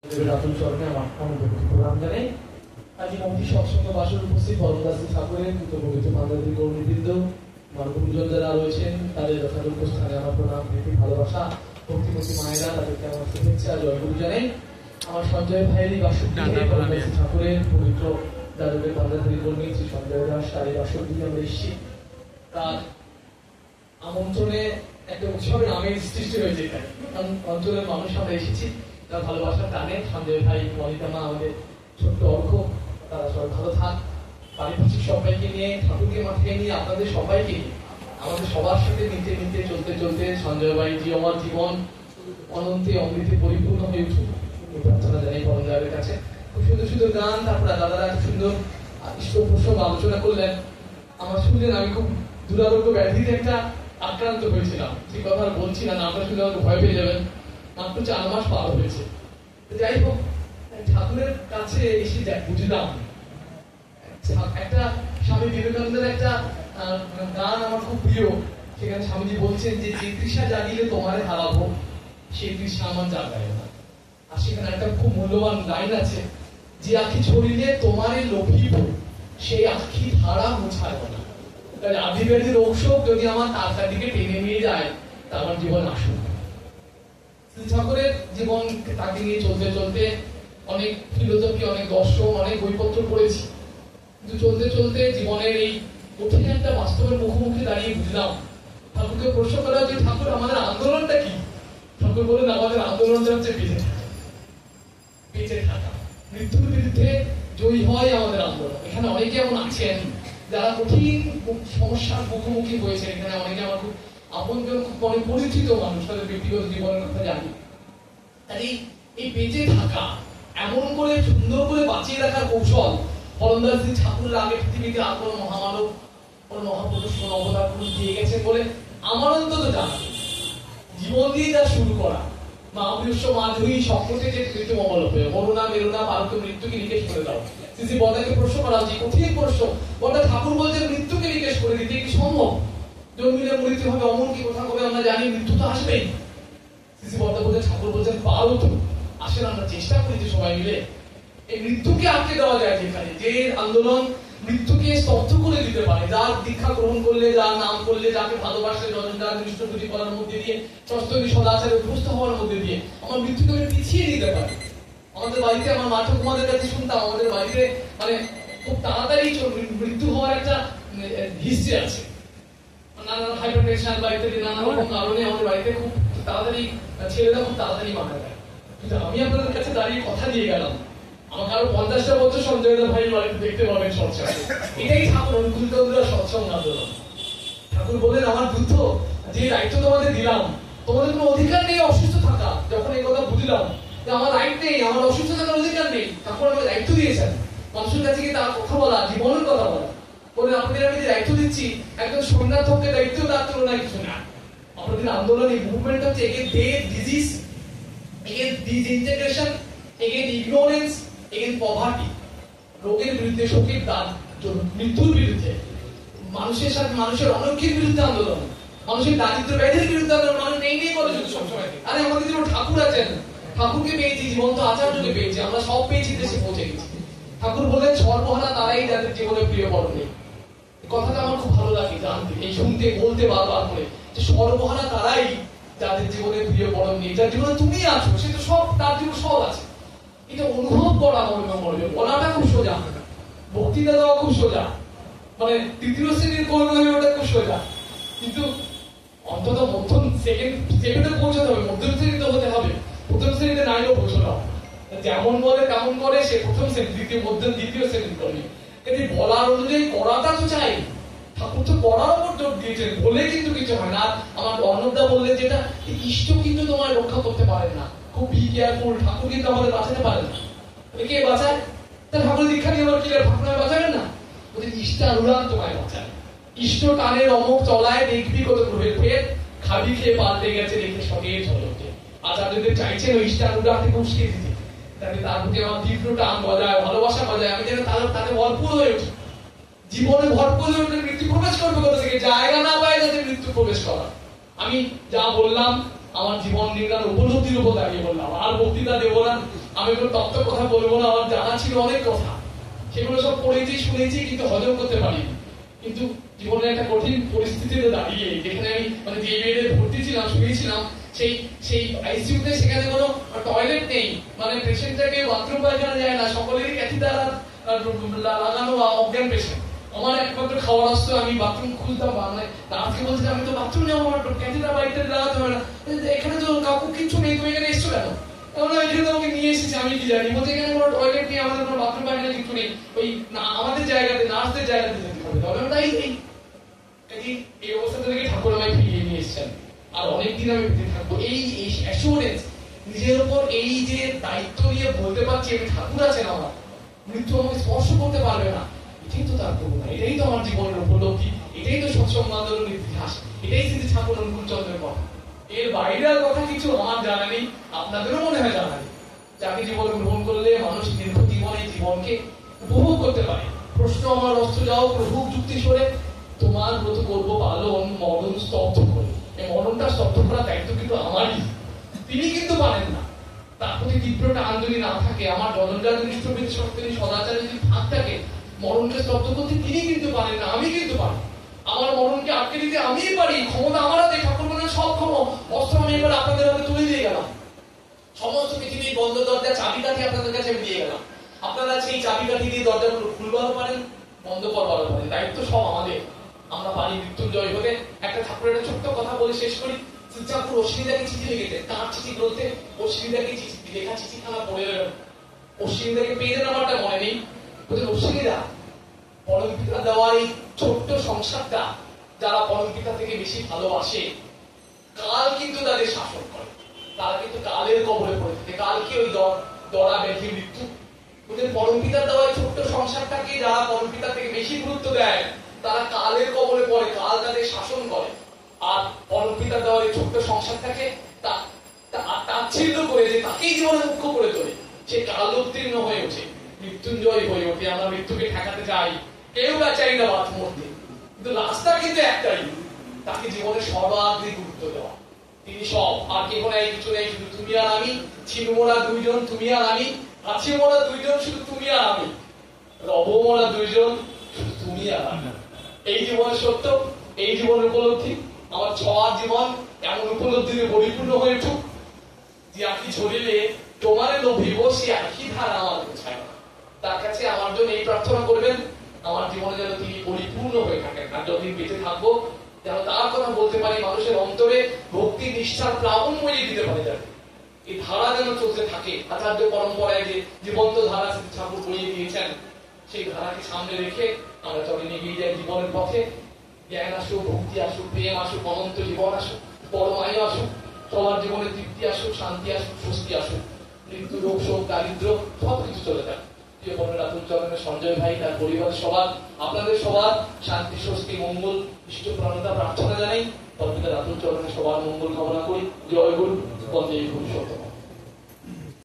রাতুল চরণে আমার প্রণাম জানাই। আজ মন্ত্রী সৎসঙ্গ বাসর উপস্থিত পরমদাস ঠাকুরের পবিত্র মাতাদের গৌরবৃন্দ, আমার গুরুজন যারা রয়েছেন তাদের যথাযোগ্য স্থানে আমার প্রণাম, প্রীতি, ভালোবাসা, ভক্তিমতী মায়েরা তাদেরকে আমার শুভেচ্ছা জয়গুরু জানাই। আমার সঞ্জয় ভাইয়েরই বাসগৃহে পরমদাস ঠাকুরের পবিত্র যাদবের মাতাদের কর্মী শ্রী সঞ্জয় দাস তারই বাসগৃহে আমরা এসেছি। তার আমন্ত্রণে একটা উৎসবের আমেজ সৃষ্টি হয়েছে এখানে, কারণ অঞ্চলের মানুষ আমরা এসেছি তার ভালোবাসার টানে। সঞ্জয় ভাই, মনিতা মা, আমাদের ছোট্ট অর্ঘ, তারা সবাই ভালো থাক। পারিপার্শ্বিক সবাইকে নিয়ে, ঠাকুরকে মাথায় নিয়ে, আপনাদের সবাইকে নিয়ে, আমাদের সবার সাথে নিতে নিতে চলতে চলতে সঞ্জয় ভাই আমার জীবন অনন্তে অমৃতে পরিপূর্ণ হয়ে উঠুক এই প্রার্থনা জানাই পরমদয়ালের কাছে। খুব সুন্দর সুন্দর গান, তারপরে দাদারা এত সুন্দর ঈশ্বর প্রসঙ্গ আলোচনা করলেন। আমার শুনলেন আমি খুব দুরারোগ্য ব্যাধিতে একটা আক্রান্ত হয়েছিলাম, সেই কথা আর বলছি না, নামটা শুনে আমাকে ভয় পেয়ে যাবেন। মাত্র 4 মাস পার হয়েছে। যাই হোক, ঠাকুরের কাছে এসে বুঝলাম একটা স্বামী বিবেকানন্দের একটা গান আমার খুব প্রিয়। সেখানে স্বামীজি বলছেন যে তৃষা জাগিলে তোমারে হারাবো, সেই তৃষা আমার জাগায় না। আর সেখানে একটা খুব মূল্যবান লাইন আছে, যে আখি ছড়িলে তোমারে লোভিব, সেই আখি ধারা মুছায় না। তাহলে আদিব্যাধির ঔষধ যদি আমার তার দিকে টেনে নিয়ে যায়, তা আমার জীবন আসুক। ঠাকুরের জীবন তাকে নিয়ে চলতে চলতে অনেক ফিলোসফি, অনেক দর্শন, অনেক বইপত্র পড়েছি, কিন্তু চলতে চলতে জীবনের এই কঠিন একটা বাস্তবের মুখোমুখি দাঁড়িয়ে বুঝলাম, ঠাকুরকে প্রশ্ন করা যে ঠাকুর আমাদের আন্দোলনটা কি? ঠাকুর বলেন আমাদের আন্দোলনটা হচ্ছে বেঁচে থাকা। বেঁচে থাকা, মৃত্যুর বিরুদ্ধে জয়ী হয় আমাদের আন্দোলন। এখানে অনেকে এমন আছেন যারা কঠিন সমস্যার মুখোমুখি হয়েছে। এখানে অনেকে আমার খুব আপনজন, খুব অনেক পরিচিত মানুষ, তাদের ব্যক্তিগত জীবনের কথা জানি। তাই এই বেঁচে থাকা, এমন করে সুন্দর করে বাঁচিয়ে রাখার কৌশল পরমদাস ঠাকুরের আগে পৃথিবীতে আর কোনো মহামানব, কোনো মহাপুরুষ, কোনো অবতার পুরুষ দিয়ে গেছেন বলে আমার অন্তত জানা। জীবন দিয়ে যা শুরু করা, মহাপুরুষ মাধুরী শক্তি যে কৃত অবলম্বে মরুণা মেরুনা পারত মৃত্যুকে নিকেশ করে দাও। শ্রী বদাকে প্রশ্ন করা যে কঠিন প্রশ্ন, বদা ঠাকুর বলছেন মৃত্যুকে নিকেশ করে দিতে কি সম্ভব? জন্মিলে মৃত্যু হবে, অমন কি কথা হবে আমরা জানি, মৃত্যু তো আসবেই। শ্রী বদা বলছেন, ঠাকুর বলছেন পারো তো, আসেন আমরা চেষ্টা করি যে সবাই মিলে এই মৃত্যুকে আটকে দেওয়া যায়। যেখানে যে আন্দোলন মৃত্যুকে স্তব্ধ করে দিতে পারে, যার দীক্ষা গ্রহণ করলে, যার নাম করলে, যাকে ভালোবাসলে, যার দৃষ্টপুজি করার মধ্যে দিয়ে, সস্তরী সদাচারে অভ্যস্ত হওয়ার মধ্যে দিয়ে আমার মৃত্যুকে পিছিয়ে দিতে পারে। আমাদের বাড়িতে আমার মা ঠাকুমাদের কাছে শুনতাম, আমাদের বাড়িতে মানে খুব তাড়াতাড়ি মৃত্যু হওয়ার একটা হিস্ট্রি আছে। নানা হাইপারটেনশন বা ইত্যাদি নানা রকম কারণে আমাদের বাড়িতে খুব তাড়াতাড়ি ছেলেরা খুব তাড়াতাড়ি মারা যায়। কিন্তু আমি আপনাদের কাছে দাঁড়িয়ে কথা দিয়ে গেলাম, আমাকে আরো 50টা বছর সঞ্জয় ভাই বাড়িতে দেখতে পাবেন সৎসঙ্গে। এটাই ঠাকুর অনুকূলচন্দ্রের সৎসঙ্গ আন্দোলন। ঠাকুর বলেন আমার বুদ্ধ যে দায়িত্ব তোমাদের দিলাম, তোমাদের কোনো অধিকার নেই অসুস্থ থাকা। যখন এই কথা বুঝলাম যে আমার রাইট নেই, আমার অসুস্থ থাকার অধিকার নেই, ঠাকুর আমাকে দায়িত্ব দিয়েছেন মানুষের কাছে গিয়ে তার কথা বলা, জীবনের কথা বলা। বলে আপনাদের আমি যে দায়িত্ব দিচ্ছি, একজন সন্ন্যাসকে দায়িত্ব তার তুলনায় কিছু না। আমাদের আন্দোলন, এই মুভমেন্ট হচ্ছে against death, disease, against disintegration, against ignorance, against poverty. রোগের বিরুদ্ধে, শোকের দান, মৃত্যুর বিরুদ্ধে, মানুষের সাথে মানুষের অনৈক্যের বিরুদ্ধে আন্দোলন, মানুষের দারিদ্র ব্যাধির বিরুদ্ধে আন্দোলন। মানুষ নেই নেই করে শুধু সবসময়, আরে আমাদের যেমন ঠাকুর আছেন, ঠাকুরকে পেয়েছি, জীবন্ত আচার্যকে পেয়েছি, আমরা সব পেয়েছি, দেশে পৌঁছে গেছি। ঠাকুর বলেন সর্বহারা তারাই যাদের জীবনে প্রিয় বড় নেই। কথাটা আমার খুব ভালো লাগে জানতে, এই শুনতে, বলতে বারবার করে, যে সর্বহারা তারাই যাদের জীবনে প্রিয় বড় নেই। যার জীবনে তুমি আছো, সে তো সব, তার জীবনে সব আছে। এটা অনুভব করা বলাটা খুব সোজা, বক্তৃতা দেওয়া খুব সোজা, মানে তৃতীয় শ্রেণীর কর্মী হয়ে ওটা খুব সোজা, কিন্তু অন্তত মধ্যম সেকেন্ডে পৌঁছতে হবে, মধ্যম শ্রেণীতে হতে হবে। প্রথম শ্রেণীতে নাইলেও পৌঁছতে হবে। যেমন বলে তেমন করে সে প্রথম শ্রেণী, দ্বিতীয়, মধ্যম, দ্বিতীয় শ্রেণীর কর্মী। কিন্তু বলার অনুযায়ী করাটা তো চাই। ঠাকুর তো করার উপর জোর দিয়েছেন, বলে কিন্তু কিছু হয় না। আমার অর্ণবদা বললেন যেটা, ইষ্ট কিন্তু তোমায় রক্ষা করতে পারেন না, খুব বি কেয়ারফুল। ঠাকুর কিন্তু আমাদের বাঁচাতে পারেন না। কে বাঁচায়? তা ঠাকুর দীক্ষা নিয়ে আবার কি ঠাকুর বাঁচাবেন না? বলছেন ইষ্টানুরাগ তোমায় বাঁচায়। ইষ্ট টানের অমুক চলায় দেখবি কত গ্রহের ফের, খাবি খেয়ে পাল্টে গেছে দেখে সঙ্গে ঝলকে। আচার্যদের চাইছেন ওই ইষ্টানুরাগ থেকে উস্কিয়ে দিতে, তাকে তার প্রতি আমার তীব্র টান বজায়, ভালোবাসা বজায়, আমি যেন তাদের ভরপুর হয়ে উঠি, জীবনে ভরপুর হয়ে উঠে মৃত্যু প্রবেশ করবে কোথা থেকে, জায়গা না পায় যাতে মৃত্যু প্রবেশ করা। আমি যা বললাম আমার জীবন নির্মাণ উপলব্ধির উপর দাঁড়িয়ে বললাম, আর বক্তৃতা দেবো না। আমি কোনো তত্ত্ব কথা বলবো না, আমার জানা ছিল অনেক কথা, সেগুলো সব পড়েছি শুনেছি কিন্তু হজম করতে পারিনি। কিন্তু জীবনের একটা কঠিন পরিস্থিতিতে দাঁড়িয়ে যেখানে আমি মানে যে বেডে ভর্তি ছিলাম, শুয়েছিলাম, সেই সেই আইসিইউতে, সেখানে কোনো টয়লেট নেই, মানে পেশেন্টটাকে বাথরুম পায়খানা যায় না, সকলেরই ক্যাথিটার লাগানো অজ্ঞান পেশেন্ট। আমার একমাত্র খাওয়ার আসতো, আমি বাথরুম খুলতাম, মানে নার্সকে বলছি আমি তো বাথরুম যাবো, আমার ক্যাথিটার বাড়িতে লাগাতে হবে না, এখানে তো কাউকে কিছু নেই, তুমি এখানে এসছো কেন? এখানে তোমাকে নিয়ে এসেছি, আমি কি জানি, বলছে এখানে কোনো টয়লেট নেই, আমাদের কোনো বাথরুম পায়খানা কিছু নেই, ওই আমাদের জায়গাতে নার্সদের জায়গাতে যেতে হবে। তবে তাই এই অবস্থা থেকে ঠাকুর আমায় ফিরিয়ে নিয়ে এসছেন, আর অনেকদিন আমি বেঁচে থাকবো এই অ্যাসুরেন্স, নিজের উপর এই যে দায়িত্ব নিয়ে বলতে পারছি আমি ঠাকুর আছেন আমার, মৃত্যু আমাকে স্পর্শ করতে পারবে না, এটাই তো তার করুণা, এটাই তো আমার জীবনের উপলব্ধি, এটাই তো সৎসঙ্গ আন্দোলনের ইতিহাস, এটাই স্মৃতি ঠাকুর অনুকূলচন্দ্রের কথা। এর বাইরের কথা কিছু আমার জানা নেই, আপনাদেরও মনে হয় জানা নেই। যাকে জীবন গ্রহণ করলে মানুষ দীর্ঘ জীবনে জীবনকে উপভোগ করতে পারে। প্রশ্ন আমার অস্ত্র যাও প্রভু যুক্তি সরে, তোমার ব্রত করবো পালন মরণ স্তব্ধ করে। এই মরণটা স্তব্ধ করার দায়িত্ব কিন্তু আমারই, তিনি কিন্তু পারেন না। তার প্রতি তীব্র টান যদি না থাকে, আমার জনজাত নিষ্ঠবৃত্তি শক্তি সদাচারে যদি ভাগ থাকে, মরণকে স্তব্ধ করতে তিনি কিন্তু পারেন না, আমি কিন্তু পারি। আমার মরণকে আটকে দিতে আমিই পারি, ক্ষমতা আমার হাতে, ঠাকুর বলেন সব অস্ত্র আমি এবার আপনাদের হাতে তুলে দিয়ে গেলাম, সমস্ত পৃথিবীর বন্ধ দরজা চাবিকাঠি আপনাদের কাছে আমি দিয়ে গেলাম, আপনারা সেই চাবিকাঠি দিয়ে দরজাগুলো খুলবারও পারেন, বন্ধ করবারও পারেন, দায়িত্ব সব আমাদের। আমরা পারি মৃত্যুঞ্জয় হতে। একটা ঠাকুরের একটা ছোট্ট কথা বলে শেষ করি। ঠাকুর অশ্বিনীদাকে চিঠি লিখেছে, তাঁর চিঠি গ্রন্থে অশ্বিনীদাকে লেখা চিঠিখানা পড়ে গেলেন, অশ্বিনীদাকে পেয়ে নাম্বারটা মনে নেই, বলছেন অশ্বিনীদা পরমপিতা দেওয়া এই ছোট্ট সংসারটা যারা পরমপিতা থেকে বেশি ভালোবাসে, কাল কিন্তু তাদের শাসন করে, তারা কিন্তু কালের কবলে পড়ে থাকে, কাল কি ওই দড়া ব্যাধি মৃত্যু। বলছেন পরমপিতার দেওয়া এই ছোট্ট সংসারটাকে যারা পরমপিতা থেকে বেশি গুরুত্ব দেয়, তারা কালের কবলে পড়ে, কাল তাদের শাসন করে। আর পরমপিতা দেওয়ার এই ছোট্ট সংসারটাকে তাচ্ছিল্য করে, যে তাকেই জীবনে মুখ্য করে তোলে, সে কাল উত্তীর্ণ হয়ে ওঠে, মৃত্যুঞ্জয় হয়ে ওঠে। আমরা মৃত্যুকে ঠেকাতে চাই, কেউ বা চাই না বাদ মধ্যে, কিন্তু রাস্তা কিন্তু একটাই, তাকে জীবনে সর্বাধিক গুরুত্ব দেওয়া। তিনি সব, আর কেউ নাই, কিছু নেই, শুধু তুমি আর আমি। ছিনু মোরা দুইজন, তুমি আর আমি, আছি মোরা দুইজন, শুধু তুমি আর আমি, রব মোরা দুইজন, শুধু তুমি আর আমি। এই জীবনের সত্য, এই জীবনের উপলব্ধি, আমার ছোঁয়ার জীবন এমন উপলব্ধিতে পরিপূর্ণ হয়ে উঠুক, যে আঁকি ঝরিলে তোমারে লোভিব, সে আঁকি ধারা আমার বোঝায় না। তার কাছে আমার জন্য এই প্রার্থনা করবেন, আমার জীবনে যেন তিনি পরিপূর্ণ হয়ে থাকেন, আর যতদিন বেঁচে থাকবো যেন তার কথা বলতে পারি, মানুষের অন্তরে ভক্তি নিষ্ঠার প্লাবন মরিয়ে দিতে পারে, যাতে এই ধারা যেন চলতে থাকে। আচার্য পরম্পরায় যে জীবন্ত ধারা ঠাকুর বলিয়ে দিয়েছেন, সেই ধারাকে সামনে রেখে আমরা চলে এগিয়ে যাই জীবনের পথে। জ্ঞান আসুক, ভক্তি আসুক, প্রেম আসুক, অনন্ত জীবন আসুক, পরমায়ু আসুক, সবার জীবনে তৃপ্তি আসুক, শান্তি আসুক, স্বস্তি আসুক, মৃত্যু, রোগ, শোক, দারিদ্র সবকিছু চলে যাক। প্রিয় পণ্য রাতুল চরণের সঞ্জয় ভাই, তার পরিবারের সবার, আপনাদের সবার শান্তি, স্বস্তি, মঙ্গল, ইষ্টপ্রাণতা প্রার্থনা জানাই। পণ্ডিত রাতুল চরণের সবার মঙ্গল কামনা করি। জয় গুরু, বন্দে পুরুষোত্তম।